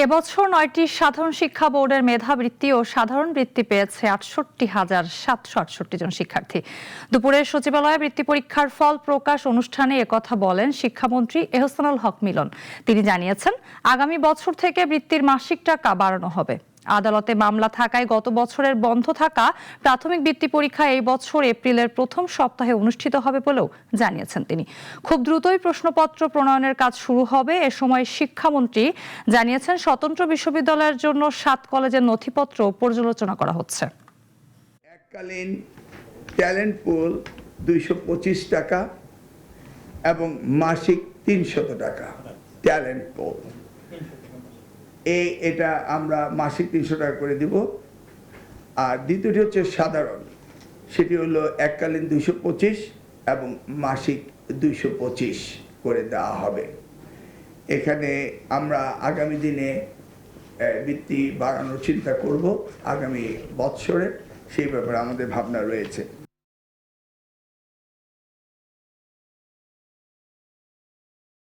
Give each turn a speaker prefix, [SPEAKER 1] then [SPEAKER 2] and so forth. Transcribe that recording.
[SPEAKER 1] এবছর ৯টি সাধারণ শিক্ষা বোর্ডের মেধাবৃত্তি ও সাধারণ বৃত্তি পেয়েছে ৬৮,৭৬৮ জন শিক্ষার্থী। দুপুরে সচিবালয়ে বৃত্তি পরীক্ষার ফল প্রকাশ অনুষ্ঠানে একথা বলেন শিক্ষামন্ত্রী এহসানুল হক মিলন। তিনি জানিয়েছেন, আগামী বছর থেকে বৃত্তির মাসিক টাকা বাড়ানো হবে। আদালতে মামলা থাকায় গত বছরের বন্ধ থাকা প্রাথমিক বৃত্তি পরীক্ষা এই বছর এপ্রিলের প্রথম সপ্তাহে অনুষ্ঠিত হবে বলেও জানিয়েছেন তিনি। খুব দ্রুতই প্রশ্নপত্র প্রণয়নের কাজ শুরু হবে। এ সময় শিক্ষামন্ত্রী জানিয়েছেন, স্বতন্ত্র বিশ্ববিদ্যালয়ের জন্য 7 কলেজের নথিপত্র পর্যালোচনা করা হচ্ছে।
[SPEAKER 2] এককালীন ট্যালেন্ট পুল 225 টাকা এবং মাসিক 300 টাকা ট্যালেন্ট পুল। এটা আমরা মাসিক 300 টাকা করে দিব। আর দ্বিতীয়টি হচ্ছে সাধারণ, সেটি হলো এককালীন 225 এবং মাসিক 225 করে দেওয়া হবে। এখানে আমরা আগামী দিনে বৃত্তি বাড়ানোর চিন্তা করব আগামী বৎসরে, সেই ব্যাপারে আমাদের ভাবনা রয়েছে।